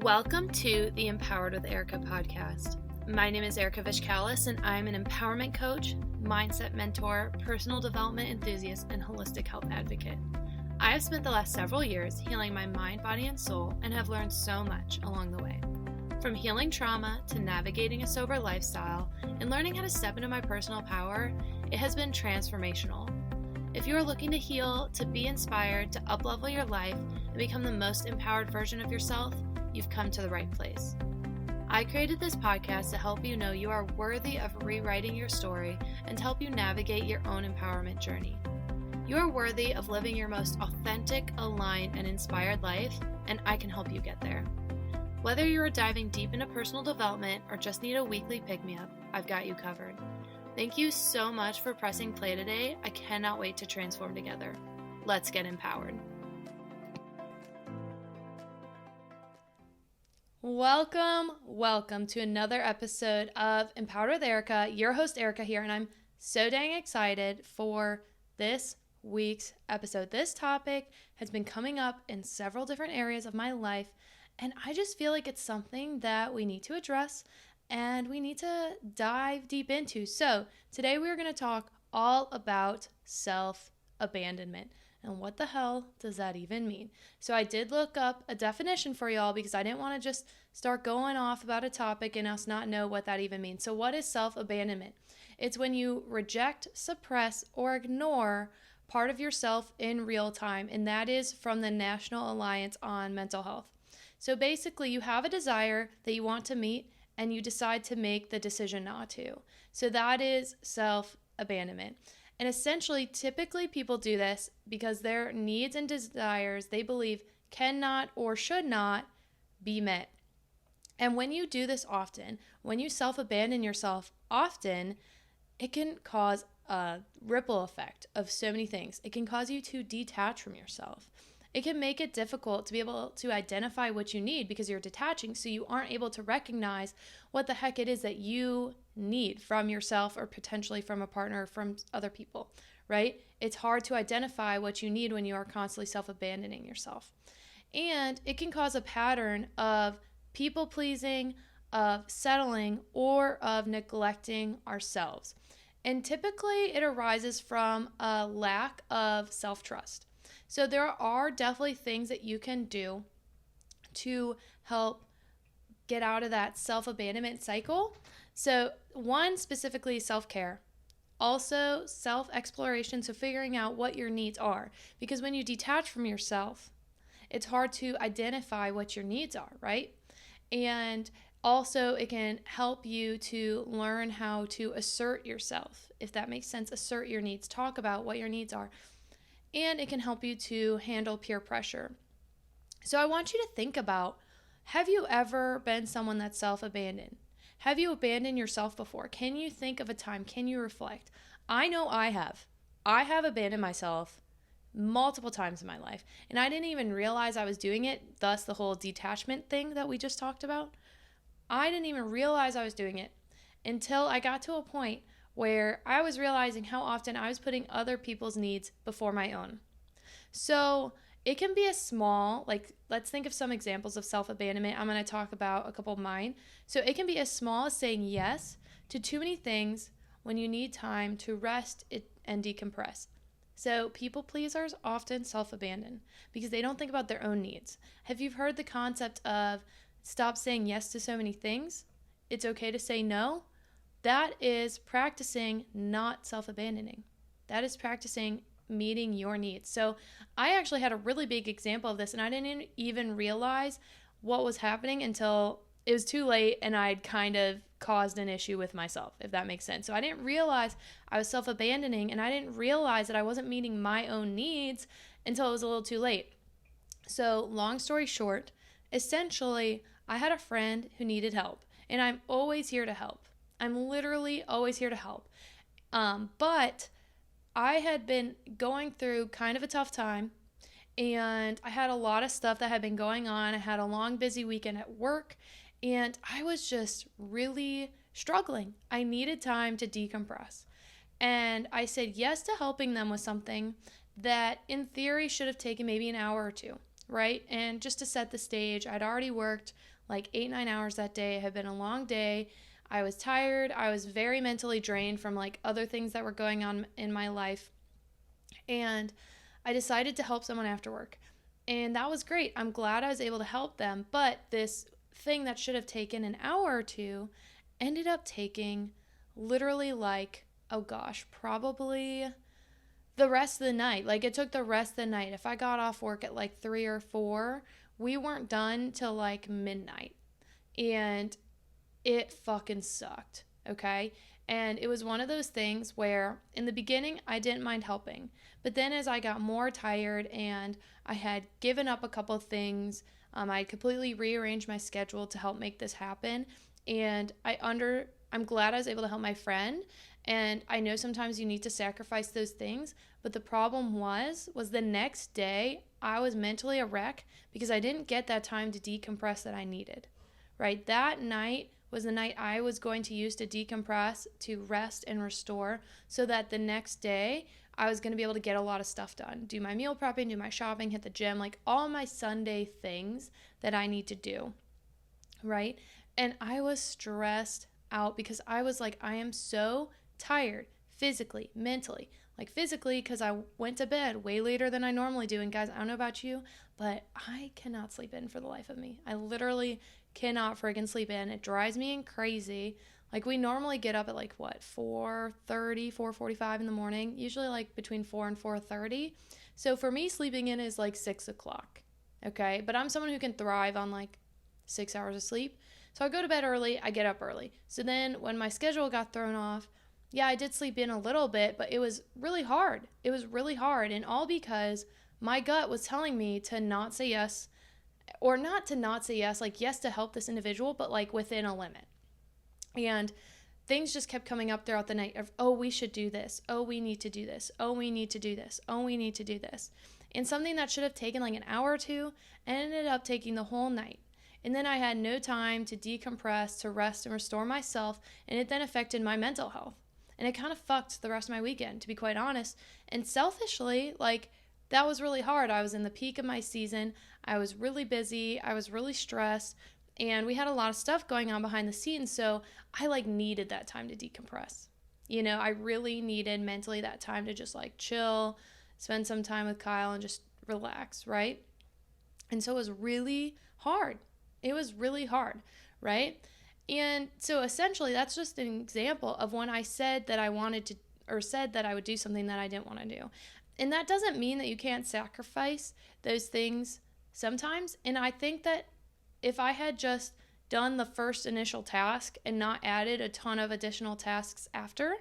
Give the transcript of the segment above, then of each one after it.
Welcome to the Empowered with Erika podcast. My name is Erika Vishkalis, and I'm an empowerment coach, mindset mentor, personal development enthusiast, and holistic health advocate. I have spent the last several years healing my mind, body, and soul, and have learned so much along the way. From healing trauma to navigating a sober lifestyle and learning how to step into my personal power, it has been transformational. If you are looking to heal, to be inspired, to uplevel your life, and become the most empowered version of yourself, you've come to the right place. I created this podcast to help you know you are worthy of rewriting your story and to help you navigate your own empowerment journey. You are worthy of living your most authentic, aligned, and inspired life, and I can help you get there. Whether you are diving deep into personal development or just need a weekly pick-me-up, I've got you covered. Thank you so much for pressing play today. I cannot wait to transform together. Let's get empowered. Welcome to another episode of Empowered with Erika. Your host Erika here, and I'm so dang excited for this week's episode. This topic has been coming up in several different areas of my life, and I just feel like it's something that we need to address and we need to dive deep into. So today we're going to talk all about self-abandonment. And what the hell does that even mean? So I did look up a definition for y'all because I didn't want to just start going off about a topic and us not know what that even means. So what is self-abandonment? It's when you reject, suppress, or ignore part of yourself in real time. And that is from the National Alliance on Mental Health. So basically you have a desire that you want to meet and you decide to make the decision not to. So that is self-abandonment. And essentially, typically people do this because their needs and desires they believe cannot or should not be met. And when you do this often, when you self-abandon yourself often, it can cause a ripple effect of so many things. It can cause you to detach from yourself. It can make it difficult to be able to identify what you need because you're detaching, so you aren't able to recognize what the heck it is that you need from yourself or potentially from a partner or from other people, right? It's hard to identify what you need when you are constantly self-abandoning yourself. And it can cause a pattern of people-pleasing, of settling, or of neglecting ourselves. And typically it arises from a lack of self-trust. So there are definitely things that you can do to help get out of that self-abandonment cycle. So one, specifically self-care. Also self-exploration, so figuring out what your needs are. Because when you detach from yourself, it's hard to identify what your needs are, right? And also it can help you to learn how to assert yourself, if that makes sense. Assert your needs. Talk about what your needs are. And it can help you to handle peer pressure. So I want you to think about, have you ever been someone that's self-abandoned? Have you abandoned yourself before? Can you think of a time? Can you reflect? I know I have. I have abandoned myself multiple times in my life. And I didn't even realize I was doing it, thus the whole detachment thing that we just talked about. I didn't even realize I was doing it until I got to a point where I was realizing how often I was putting other people's needs before my own. So it can be a small, let's think of some examples of self-abandonment. I'm going to talk about a couple of mine. So it can be as small as saying yes to too many things when you need time to rest and decompress. So people pleasers often self-abandon because they don't think about their own needs. Have you heard the concept of stop saying yes to so many things? It's okay to say no. That is practicing not self-abandoning. That is practicing meeting your needs. So I actually had a really big example of this, and I didn't even realize what was happening until it was too late and I'd kind of caused an issue with myself, if that makes sense. So I didn't realize I was self-abandoning, and I didn't realize that I wasn't meeting my own needs until it was a little too late. So long story short, essentially, I had a friend who needed help, and I'm always here to help. I'm literally always here to help. But I had been going through kind of a tough time, and I had a lot of stuff that had been going on. I had a long, busy weekend at work, and I was just really struggling. I needed time to decompress. And I said yes to helping them with something that in theory should have taken maybe an hour or two, right? And just to set the stage, I'd already worked like 8-9 hours that day. It had been a long day. I was tired. I was very mentally drained from like other things that were going on in my life. And I decided to help someone after work. And that was great. I'm glad I was able to help them. But this thing that should have taken an hour or two ended up taking literally like, oh gosh, probably the rest of the night. Like it took the rest of the night. If I got off work at like 3 or 4, we weren't done till like midnight. And it fucking sucked. Okay. And it was one of those things where in the beginning, I didn't mind helping. But then as I got more tired and I had given up a couple of things, I completely rearranged my schedule to help make this happen. And I'm glad I was able to help my friend. And I know sometimes you need to sacrifice those things. But the problem was the next day, I was mentally a wreck because I didn't get that time to decompress that I needed. Right? That night was the night I was going to use to decompress, to rest and restore, so that the next day I was going to be able to get a lot of stuff done. Do my meal prepping, do my shopping, hit the gym, like all my Sunday things that I need to do, right? And I was stressed out because I was like, I am so tired physically, mentally. Like physically because I went to bed way later than I normally do. And guys, I don't know about you, but I cannot sleep in for the life of me. I literally cannot friggin' sleep in. It drives me crazy. Like we normally get up at like what, 4:30, 4:45 in the morning, usually like between 4 and 4:30. So for me, sleeping in is like 6 o'clock. Okay. But I'm someone who can thrive on like 6 hours of sleep. So I go to bed early, I get up early. So then when my schedule got thrown off, yeah, I did sleep in a little bit, but it was really hard. It was really hard. And all because my gut was telling me to not say yes, or not to not say yes, like yes to help this individual, but like within a limit. And things just kept coming up throughout the night of, oh, we should do this. Oh, we need to do this. Oh, we need to do this. Oh, we need to do this. And something that should have taken like an hour or two ended up taking the whole night. And then I had no time to decompress, to rest and restore myself. And it then affected my mental health. And it kind of fucked the rest of my weekend, to be quite honest. And selfishly, like, that was really hard. I was in the peak of my season. I was really busy. I was really stressed. And we had a lot of stuff going on behind the scenes. So I like needed that time to decompress. You know, I really needed mentally that time to just like chill, spend some time with Kyle and just relax, right? And so it was really hard. It was really hard, right? And so essentially that's just an example of when I said that I wanted to, or said that I would do something that I didn't want to do. And that doesn't mean that you can't sacrifice those things sometimes. And I think that if I had just done the first initial task and not added a ton of additional tasks after,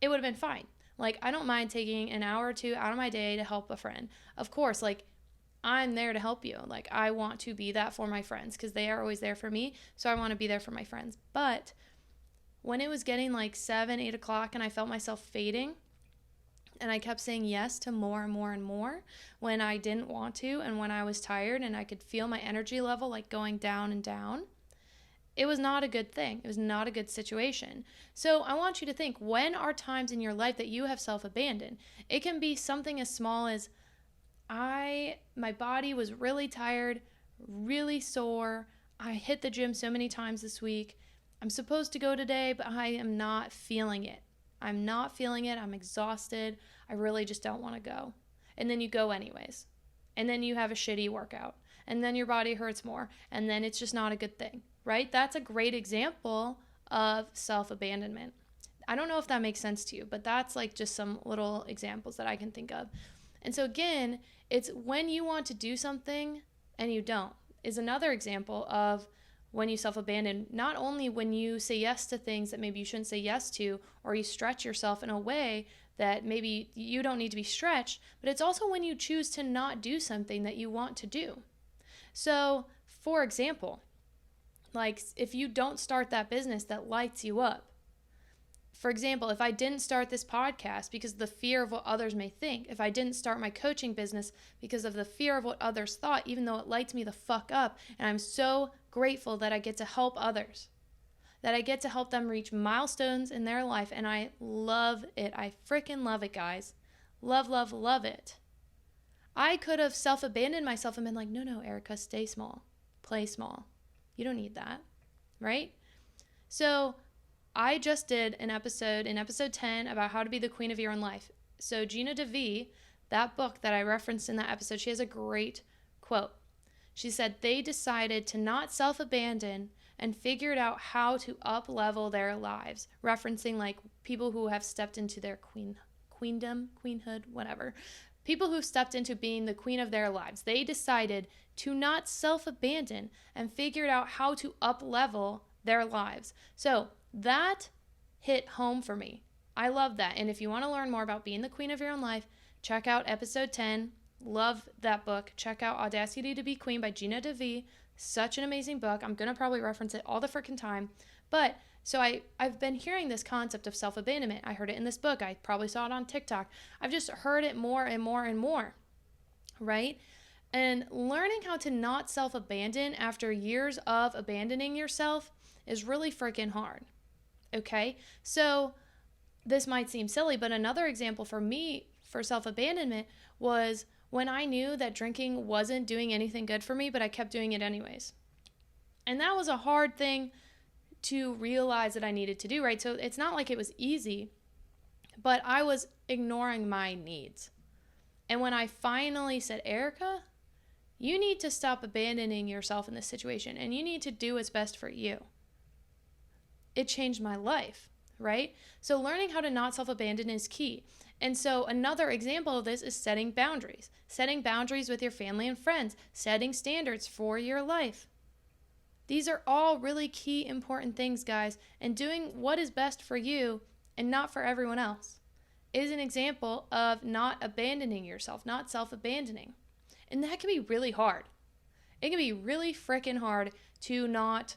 it would have been fine. Like, I don't mind taking an hour or two out of my day to help a friend. Of course, like, I'm there to help you. Like, I want to be that for my friends because they are always there for me. So I want to be there for my friends. But when it was getting like 7, 8 o'clock and I felt myself fading and I kept saying yes to more and more and more when I didn't want to and when I was tired and I could feel my energy level like going down and down, it was not a good thing. It was not a good situation. So I want you to think, when are times in your life that you have self-abandoned? It can be something as small as my body was really tired, really sore. I hit the gym so many times this week. I'm supposed to go today, but I am not feeling it. I'm not feeling it. I'm exhausted. I really just don't want to go. And then you go anyways. And then you have a shitty workout. And then your body hurts more. And then it's just not a good thing, right? That's a great example of self-abandonment. I don't know if that makes sense to you, but that's like just some little examples that I can think of. And so again, it's when you want to do something and you don't is another example of when you self-abandon. Not only when you say yes to things that maybe you shouldn't say yes to, or you stretch yourself in a way that maybe you don't need to be stretched, but it's also when you choose to not do something that you want to do. So, for example, like if you don't start that business that lights you up, for example, if I didn't start this podcast because of the fear of what others may think, if I didn't start my coaching business because of the fear of what others thought, even though it lights me the fuck up, and I'm so grateful that I get to help others, that I get to help them reach milestones in their life, and I love it. I freaking love it, guys. Love, love, love it. I could have self-abandoned myself and been like, no, Erika, stay small, play small. You don't need that, right? So I just did an episode in episode 10 about how to be the queen of your own life. So Gina DeVee, that book that I referenced in that episode, she has a great quote. She said they decided to not self-abandon and figured out how to up-level their lives, referencing like people who have stepped into their queenhood, whatever. People who stepped into being the queen of their lives. They decided to not self-abandon and figured out how to up-level their lives. So that hit home for me. I love that. And if you want to learn more about being the queen of your own life, check out episode 10. Love that book. Check out Audacity to Be Queen by Gina DeVee. Such an amazing book. I'm going to probably reference it all the freaking time. But so I've been hearing this concept of self-abandonment. I heard it in this book. I probably saw it on TikTok. I've just heard it more and more and more, right? And learning how to not self-abandon after years of abandoning yourself is really freaking hard, okay? So this might seem silly, but another example for me for self-abandonment was when I knew that drinking wasn't doing anything good for me, but I kept doing it anyways. And that was a hard thing to realize that I needed to do, right? So it's not like it was easy, but I was ignoring my needs. And when I finally said, Erika, you need to stop abandoning yourself in this situation and you need to do what's best for you, it changed my life, right? So learning how to not self-abandon is key. And so another example of this is setting boundaries with your family and friends, setting standards for your life. These are all really key, important things, guys, and doing what is best for you and not for everyone else is an example of not abandoning yourself, not self-abandoning. And that can be really hard. It can be really freaking hard to not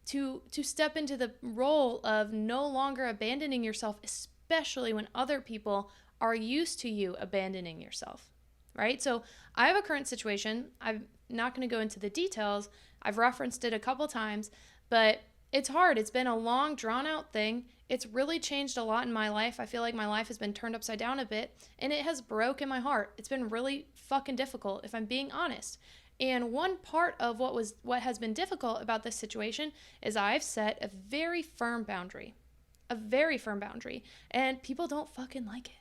to step into the role of no longer abandoning yourself, especially when other people are used to you abandoning yourself, right? So I have a current situation. I'm not going to go into the details. I've referenced it a couple times, but it's hard. It's been a long, drawn-out thing. It's really changed a lot in my life. I feel like my life has been turned upside down a bit, and it has broken my heart. It's been really fucking difficult, if I'm being honest. And one part of what has been difficult about this situation is I've set a very firm boundary, and people don't fucking like it.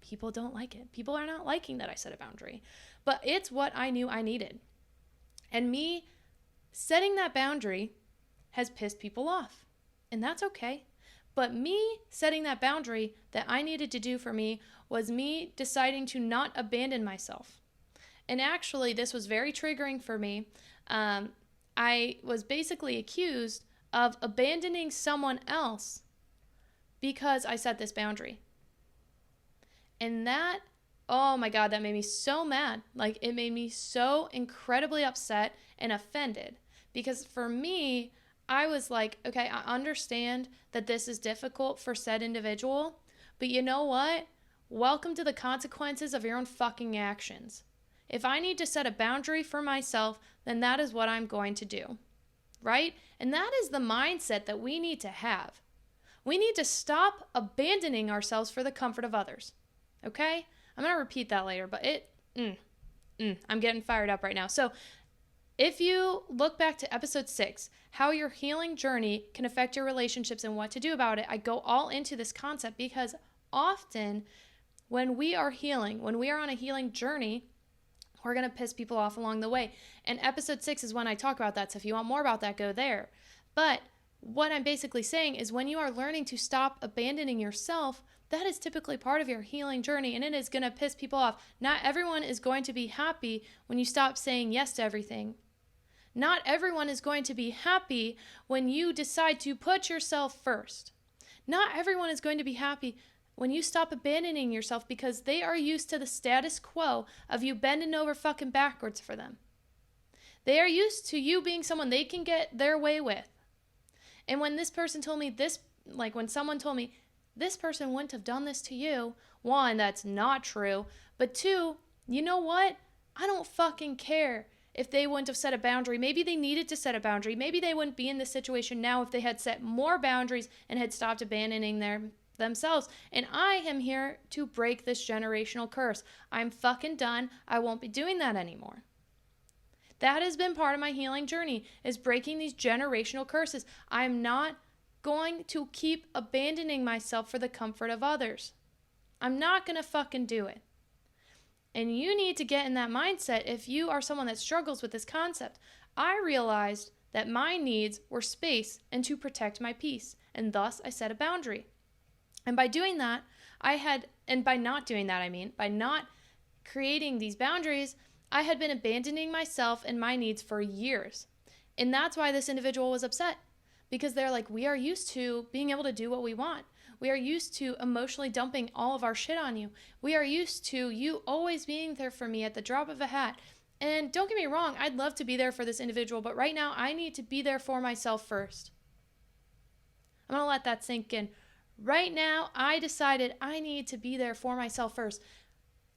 People don't like it. People are not liking that I set a boundary, but it's what I knew I needed. And me setting that boundary has pissed people off, and that's okay. But me setting that boundary that I needed to do for me was me deciding to not abandon myself. And actually, this was very triggering for me. I was basically accused of abandoning someone else because I set this boundary. And that, oh my God, that made me so mad. Like, it made me so incredibly upset and offended. Because for me, I was like, okay, I understand that this is difficult for said individual, but you know what? Welcome to the consequences of your own fucking actions. If I need to set a boundary for myself, then that is what I'm going to do, right? And that is the mindset that we need to have. We need to stop abandoning ourselves for the comfort of others, okay? I'm going to repeat that later, but I'm getting fired up right now. So if you look back to episode 6, how your healing journey can affect your relationships and what to do about it, I go all into this concept because often when we are healing, when we are on a healing journey, we're going to piss people off along the way. And episode 6 is when I talk about that. So if you want more about that, go there. But what I'm basically saying is when you are learning to stop abandoning yourself, that is typically part of your healing journey, and it is going to piss people off. Not everyone is going to be happy when you stop saying yes to everything. Not everyone is going to be happy when you decide to put yourself first. Not everyone is going to be happy when you stop abandoning yourself because they are used to the status quo of you bending over fucking backwards for them. They are used to you being someone they can get their way with. And when this person told me this, like when someone told me, this person wouldn't have done this to you, 1, that's not true. But 2, you know what? I don't fucking care if they wouldn't have set a boundary. Maybe they needed to set a boundary. Maybe they wouldn't be in this situation now if they had set more boundaries and had stopped abandoning themselves. And I am here to break this generational curse. I'm fucking done. I won't be doing that anymore. That has been part of my healing journey, is breaking these generational curses. I'm not going to keep abandoning myself for the comfort of others. I'm not going to fucking do it. And you need to get in that mindset if you are someone that struggles with this concept. I realized that my needs were space and to protect my peace, and thus I set a boundary. And by doing that, by not creating these boundaries, I had been abandoning myself and my needs for years. And that's why this individual was upset, because they're like, we are used to being able to do what we want. We are used to emotionally dumping all of our shit on you. We are used to you always being there for me at the drop of a hat. And don't get me wrong, I'd love to be there for this individual, but right now I need to be there for myself first. I'm going to let that sink in. Right now, I decided I need to be there for myself first.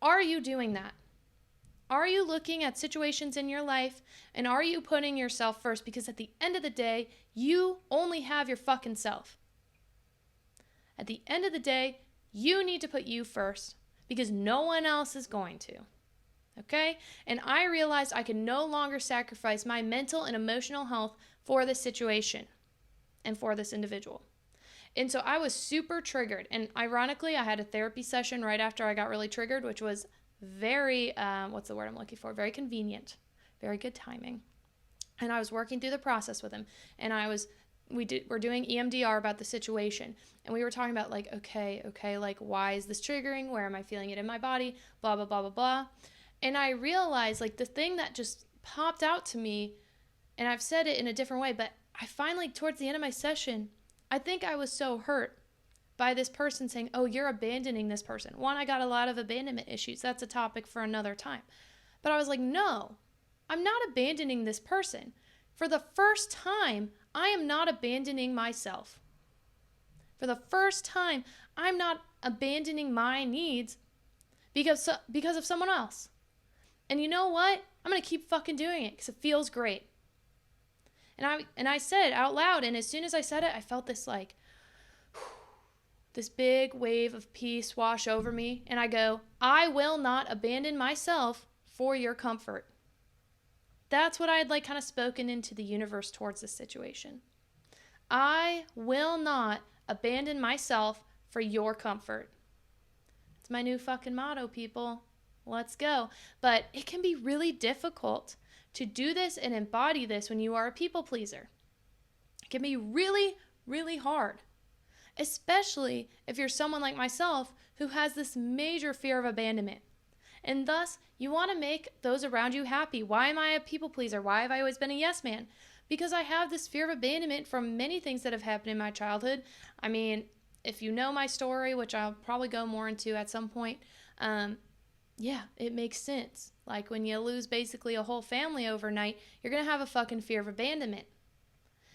Are you doing that? Are you looking at situations in your life and are you putting yourself first? Because at the end of the day, you only have your fucking self. At the end of the day, you need to put you first because no one else is going to. Okay? And I realized I could no longer sacrifice my mental and emotional health for this situation and for this individual. And so I was super triggered. And ironically, I had a therapy session right after I got really triggered, which was very, what's the word I'm looking for? Very convenient. Very good timing. And I was working through the process with him. And we're doing EMDR about the situation. And we were talking about like, okay, like why is this triggering? Where am I feeling it in my body? Blah, blah, blah, blah, blah. And I realized like the thing that just popped out to me, and I've said it in a different way, but I finally, towards the end of my session, I think I was so hurt by this person saying, oh, you're abandoning this person. One, I got a lot of abandonment issues. That's a topic for another time. But I was like, no, I'm not abandoning this person. For the first time, I am not abandoning myself. For the first time, I'm not abandoning my needs because of someone else. And you know what? I'm going to keep fucking doing it because it feels great. And I said it out loud, and as soon as I said it, I felt this like, this big wave of peace wash over me. And I go, I will not abandon myself for your comfort. That's what I had like kind of spoken into the universe towards this situation. I will not abandon myself for your comfort. It's my new fucking motto, people. Let's go. But it can be really difficult to do this and embody this when you are a people pleaser. It can be really, really hard. Especially if you're someone like myself who has this major fear of abandonment. And thus, you want to make those around you happy. Why am I a people pleaser? Why have I always been a yes man? Because I have this fear of abandonment from many things that have happened in my childhood. I mean, if you know my story, which I'll probably go more into at some point, yeah, it makes sense. Like when you lose basically a whole family overnight, you're going to have a fucking fear of abandonment.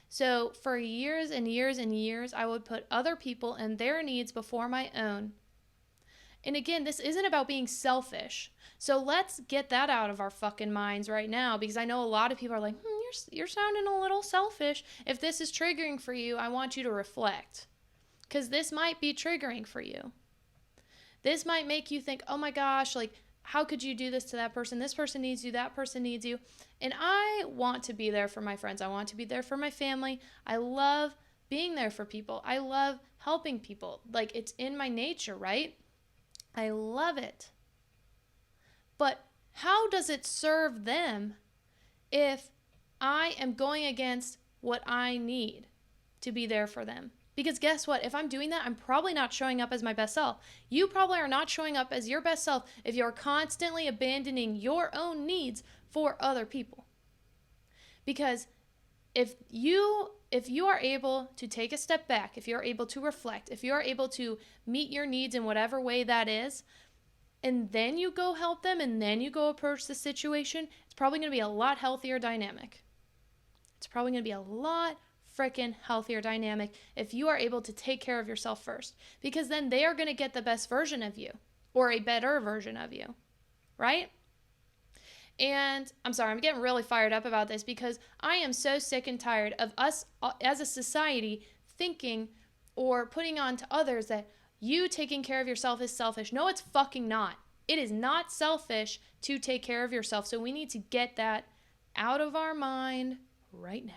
So for years and years and years, I would put other people and their needs before my own. And again, this isn't about being selfish. So let's get that out of our fucking minds right now, because I know a lot of people are like, you're sounding a little selfish. If this is triggering for you, I want you to reflect, because this might be triggering for you. This might make you think, oh my gosh, like, how could you do this to that person? This person needs you, that person needs you. And I want to be there for my friends. I want to be there for my family. I love being there for people. I love helping people. Like, it's in my nature, right? I love it. But how does it serve them if I am going against what I need to be there for them? Because guess what? If I'm doing that, I'm probably not showing up as my best self. You probably are not showing up as your best self if you're constantly abandoning your own needs for other people. Because if you are able to take a step back, if you're able to reflect, if you're able to meet your needs in whatever way that is, and then you go help them and then you go approach the situation, it's probably going to be a lot healthier dynamic. It's probably going to be a lot freaking healthier dynamic if you are able to take care of yourself first, because then they are going to get the best version of you or a better version of you, right? And I'm sorry, I'm getting really fired up about this because I am so sick and tired of us as a society thinking or putting on to others that, you taking care of yourself is selfish. No, it's fucking not. It is not selfish to take care of yourself. So we need to get that out of our mind right now.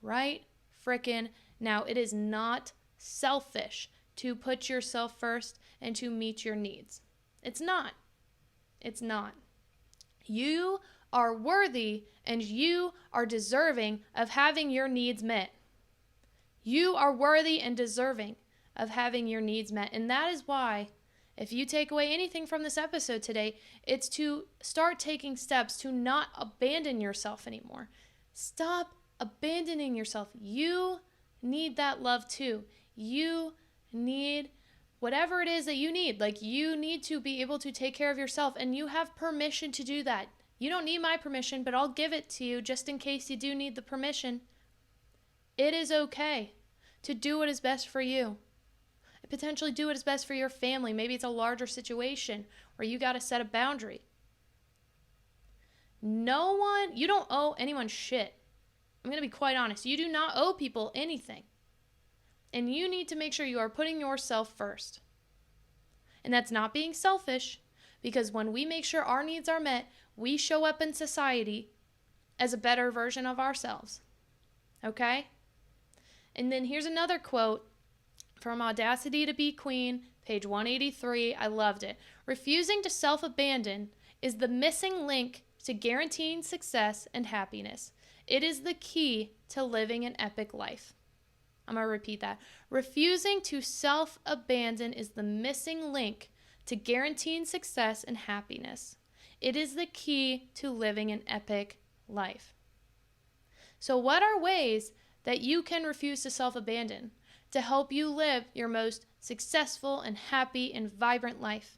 Right frickin' now. It is not selfish to put yourself first and to meet your needs. It's not. It's not. You are worthy and you are deserving of having your needs met. You are worthy and deserving of having your needs met. And that is why, if you take away anything from this episode today, it's to start taking steps to not abandon yourself anymore. Stop abandoning yourself. You need that love too. You need whatever it is that you need. Like, you need to be able to take care of yourself, and you have permission to do that. You don't need my permission, but I'll give it to you just in case you do need the permission. It is okay to do what is best for you. Potentially do what is best for your family. Maybe it's a larger situation where you got to set a boundary. You don't owe anyone shit. I'm going to be quite honest. You do not owe people anything. And you need to make sure you are putting yourself first. And that's not being selfish, because when we make sure our needs are met, we show up in society as a better version of ourselves. Okay? And then here's another quote from Audacity to Be Queen, page 183. I loved it. Refusing to self-abandon is the missing link to guaranteeing success and happiness. It is the key to living an epic life. I'm going to repeat that. Refusing to self-abandon is the missing link to guaranteeing success and happiness. It is the key to living an epic life. So what are ways that you can refuse to self-abandon to help you live your most successful and happy and vibrant life?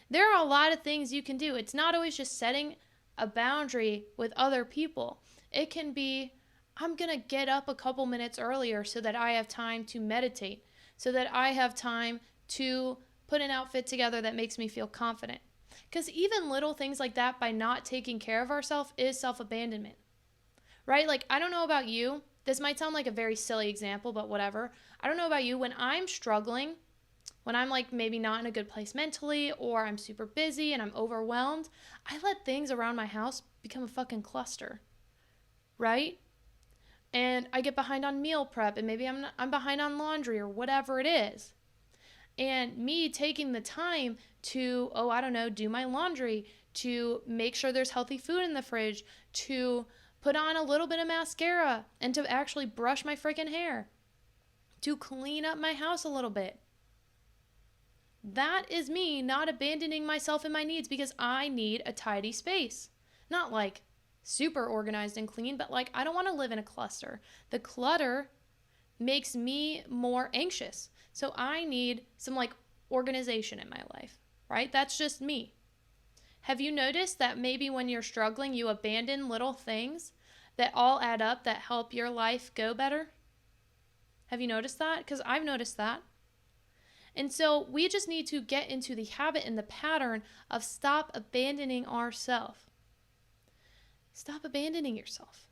There are a lot of things you can do. It's not always just setting a boundary with other people. It can be, I'm going to get up a couple minutes earlier so that I have time to meditate, so that I have time to put an outfit together that makes me feel confident. Because even little things like that, by not taking care of ourselves, is self-abandonment, right? Like, I don't know about you. This might sound like a very silly example, but whatever. I don't know about you. When I'm struggling, when I'm like maybe not in a good place mentally, or I'm super busy and I'm overwhelmed, I let things around my house become a fucking cluster, right? And I get behind on meal prep, and maybe I'm behind on laundry or whatever it is. And me taking the time to, do my laundry, to make sure there's healthy food in the fridge, to put on a little bit of mascara, and to actually brush my freaking hair, to clean up my house a little bit. That is me not abandoning myself and my needs, because I need a tidy space. Not like super organized and clean, but like, I don't want to live in a cluster. The clutter makes me more anxious. So I need some like organization in my life, right? That's just me. Have you noticed that maybe when you're struggling, you abandon little things that all add up that help your life go better? Have you noticed that? Because I've noticed that. And so we just need to get into the habit and the pattern of stop abandoning ourselves. Stop abandoning yourself.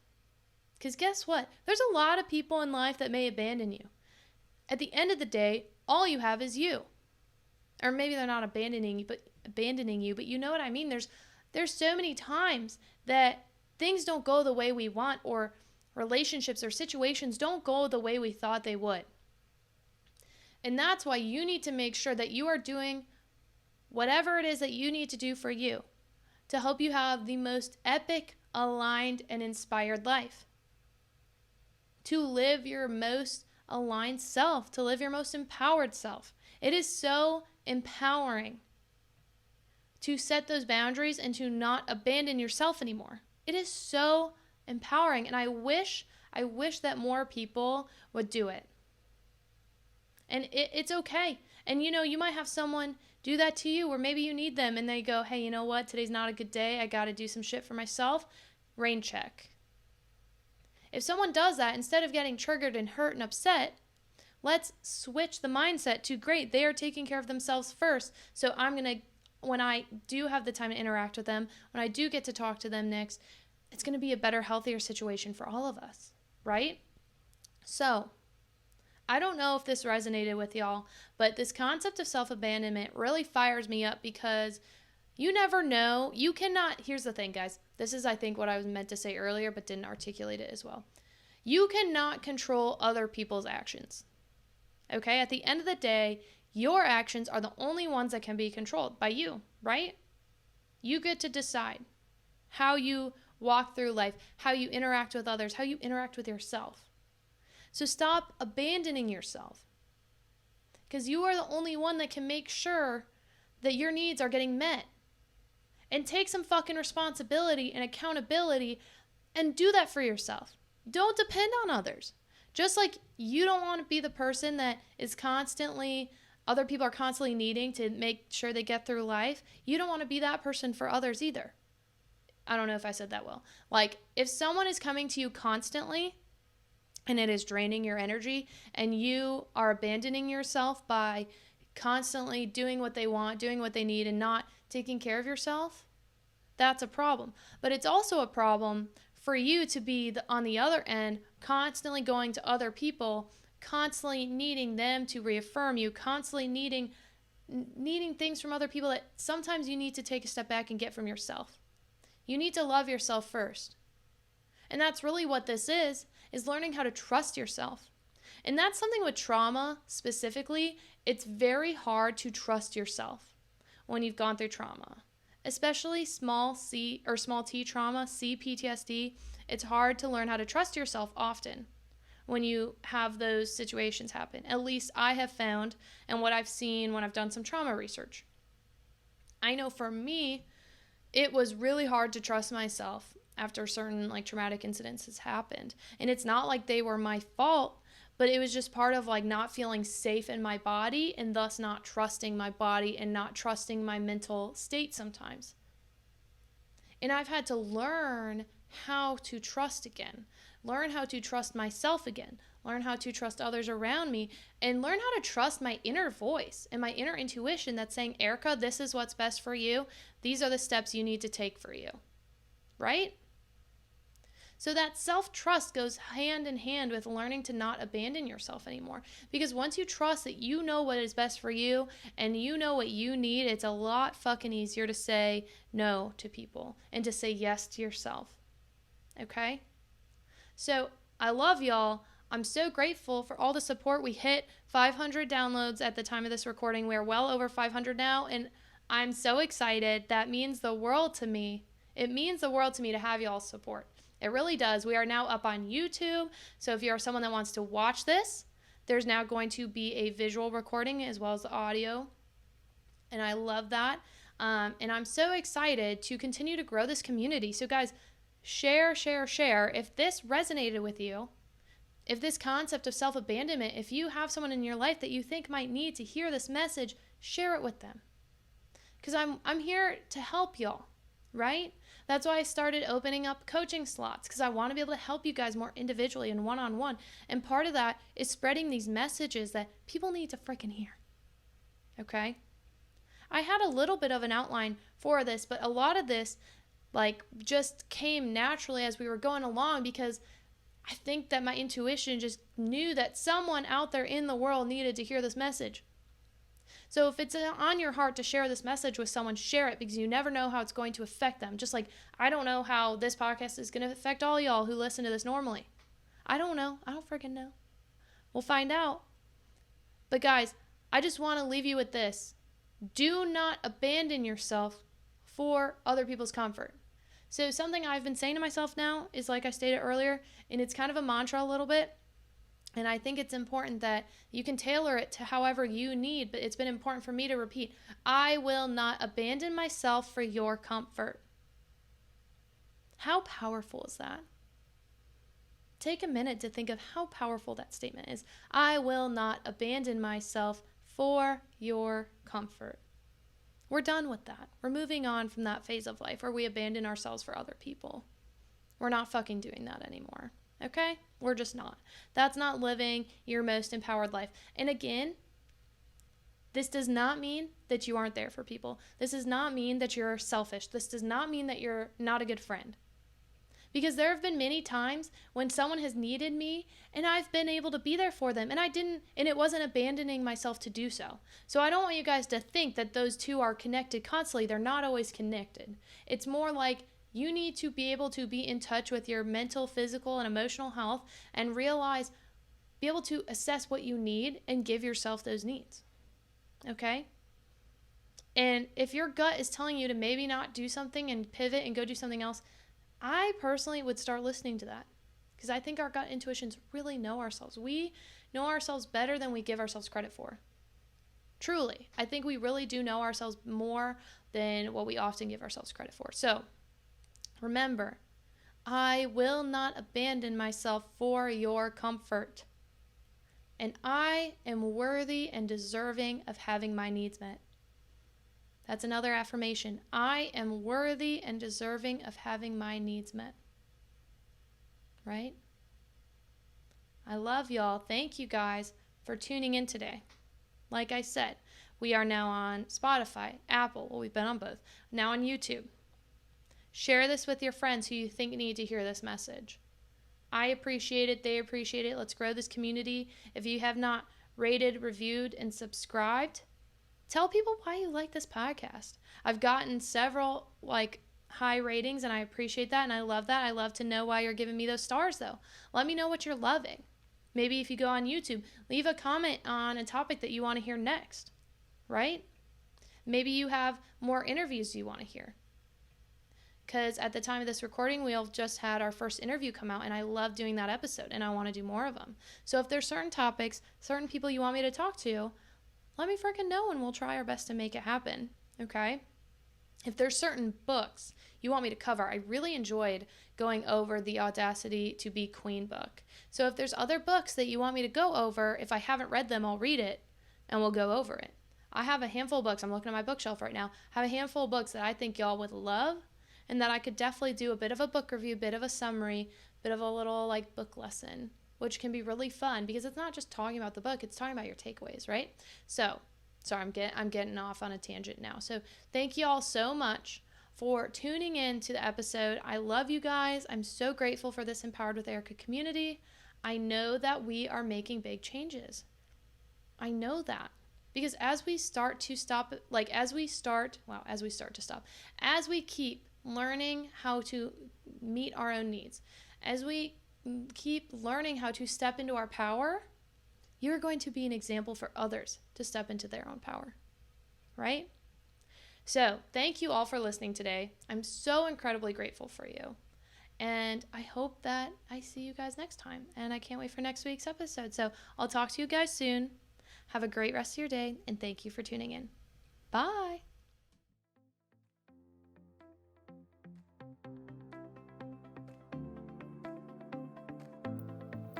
Because guess what? There's a lot of people in life that may abandon you. At the end of the day, all you have is you. Or maybe they're not abandoning you, but you know what I mean? There's so many times that things don't go the way we want, or relationships or situations don't go the way we thought they would. And that's why you need to make sure that you are doing whatever it is that you need to do for you to help you have the most epic, aligned, and inspired life. To live your most aligned self, to live your most empowered self. It is so empowering to set those boundaries and to not abandon yourself anymore. It is so empowering, and I wish that more people would do it. And it's okay. And you might have someone do that to you, or maybe you need them and they go, hey, you know what? Today's not a good day. I got to do some shit for myself. Rain check. If someone does that, instead of getting triggered and hurt and upset, let's switch the mindset to, great, they are taking care of themselves first. So when I do have the time to interact with them, when I do get to talk to them next, it's going to be a better, healthier situation for all of us, right? So I don't know if this resonated with y'all, but this concept of self-abandonment really fires me up because you never know. You cannot, here's the thing, guys. This is, I think, what I was meant to say earlier, but didn't articulate it as well. You cannot control other people's actions. Okay? At the end of the day, your actions are the only ones that can be controlled by you, right? You get to decide how you walk through life, how you interact with others, how you interact with yourself. So stop abandoning yourself, because you are the only one that can make sure that your needs are getting met. And take some fucking responsibility and accountability and do that for yourself. Don't depend on others. Just like you don't want to be the person that is constantly, other people are constantly needing to make sure they get through life, you don't want to be that person for others either. I don't know if I said that well. Like, if someone is coming to you constantly and it is draining your energy and you are abandoning yourself by constantly doing what they want, doing what they need, and not taking care of yourself, that's a problem. But it's also a problem for you to be on the other end, constantly going to other people, constantly needing them to reaffirm you, constantly needing things from other people that sometimes you need to take a step back and get from yourself. You need to love yourself first. And that's really what this is learning how to trust yourself. And that's something with trauma specifically. It's very hard to trust yourself when you've gone through trauma, especially small c or small t trauma, CPTSD. It's hard to learn how to trust yourself often when you have those situations happen. At least I have found, and what I've seen when I've done some trauma research. I know for me, it was really hard to trust myself after certain traumatic incidences happened. And it's not like they were my fault, but it was just part of not feeling safe in my body and thus not trusting my body and not trusting my mental state sometimes. And I've had to learn how to trust again, learn how to trust myself again, learn how to trust others around me, and learn how to trust my inner voice and my inner intuition that's saying, Erika, this is what's best for you. These are the steps you need to take for you, right? So that self-trust goes hand in hand with learning to not abandon yourself anymore. Because once you trust that you know what is best for you and you know what you need, it's a lot fucking easier to say no to people and to say yes to yourself. Okay? So I love y'all. I'm so grateful for all the support. We hit 500 downloads at the time of this recording. We're well over 500 now, and I'm so excited. That means the world to me. It means the world to me to have y'all's support. It really does. We are now up on YouTube. So if you're someone that wants to watch this, there's now going to be a visual recording as well as the audio. And I love that. And I'm so excited to continue to grow this community. So guys, share. If this resonated with you, if this concept of self-abandonment, if you have someone in your life that you think might need to hear this message, share it with them. Because I'm here to help y'all, right? That's why I started opening up coaching slots, because I want to be able to help you guys more individually and one-on-one. And part of that is spreading these messages that people need to freaking hear. Okay? I had a little bit of an outline for this, but a lot of this just came naturally as we were going along, because I think that my intuition just knew that someone out there in the world needed to hear this message. So if it's on your heart to share this message with someone, share it, because you never know how it's going to affect them. Just like I don't know how this podcast is going to affect all y'all who listen to this normally. I don't know. I don't freaking know. We'll find out. But guys, I just want to leave you with this. Do not abandon yourself for other people's comfort. So something I've been saying to myself now is, like I stated earlier, and it's kind of a mantra a little bit. And I think it's important that you can tailor it to however you need, but it's been important for me to repeat, I will not abandon myself for your comfort. How powerful is that? Take a minute to think of how powerful that statement is. I will not abandon myself for your comfort. We're done with that. We're moving on from that phase of life where we abandon ourselves for other people. We're not fucking doing that anymore. Okay? We're just not. That's not living your most empowered life. And again, this does not mean that you aren't there for people. This does not mean that you're selfish. This does not mean that you're not a good friend. Because there have been many times when someone has needed me and I've been able to be there for them, and it wasn't abandoning myself to do so. So I don't want you guys to think that those two are connected constantly. They're not always connected. It's more like you need to be able to be in touch with your mental, physical, and emotional health and be able to assess what you need and give yourself those needs. Okay? And if your gut is telling you to maybe not do something and pivot and go do something else, I personally would start listening to that, because I think our gut intuitions really know ourselves. We know ourselves better than we give ourselves credit for. Truly. I think we really do know ourselves more than what we often give ourselves credit for. So remember, I will not abandon myself for your comfort. And I am worthy and deserving of having my needs met. That's another affirmation. I am worthy and deserving of having my needs met. Right? I love y'all. Thank you guys for tuning in today. Like I said, we are now on Spotify, Apple. Well, we've been on both. Now on YouTube. Share this with your friends who you think need to hear this message. I appreciate it. They appreciate it. Let's grow this community. If you have not rated, reviewed, and subscribed, tell people why you like this podcast. I've gotten several high ratings, and I appreciate that, and I love that. I love to know why you're giving me those stars, though. Let me know what you're loving. Maybe if you go on YouTube, leave a comment on a topic that you want to hear next, right? Maybe you have more interviews you want to hear. Because at the time of this recording, we all just had our first interview come out, and I love doing that episode, and I want to do more of them. So if there's certain topics, certain people you want me to talk to, let me freaking know, and we'll try our best to make it happen, okay? If there's certain books you want me to cover, I really enjoyed going over the Audacity to Be Queen book. So if there's other books that you want me to go over, if I haven't read them, I'll read it, and we'll go over it. I have a handful of books. I'm looking at my bookshelf right now. I have a handful of books that I think y'all would love, and that I could definitely do a bit of a book review, bit of a summary, bit of a little book lesson, which can be really fun, because it's not just talking about the book, it's talking about your takeaways, right? So, sorry, I'm getting off on a tangent now. So, thank you all so much for tuning in to the episode. I love you guys. I'm so grateful for this Empowered with Erika community. I know that we are making big changes. I know that. Because as we keep learning how to meet our own needs, as we keep learning how to step into our power, you're going to be an example for others to step into their own power, right? So thank you all for listening today. I'm so incredibly grateful for you. And I hope that I see you guys next time. And I can't wait for next week's episode. So I'll talk to you guys soon. Have a great rest of your day. And thank you for tuning in. Bye.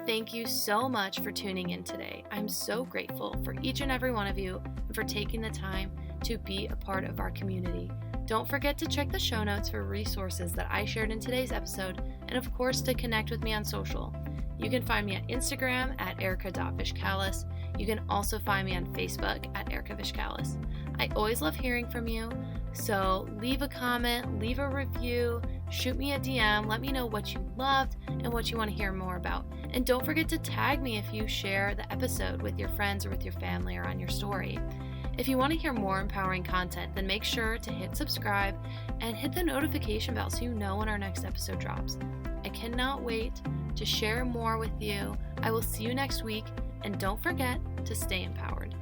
Thank you so much for tuning in today. I'm so grateful for each and every one of you and for taking the time to be a part of our community. Don't forget to check the show notes for resources that I shared in today's episode, and of course to connect with me on social. You can find me on Instagram at erika.vishkalis. You can also find me on Facebook at erikavishkalis. I always love hearing from you, so leave a comment, leave a review, shoot me a DM, let me know what you loved and what you want to hear more about. And don't forget to tag me if you share the episode with your friends or with your family or on your story. If you want to hear more empowering content, then make sure to hit subscribe and hit the notification bell so you know when our next episode drops. I cannot wait to share more with you. I will see you next week, and don't forget to stay empowered.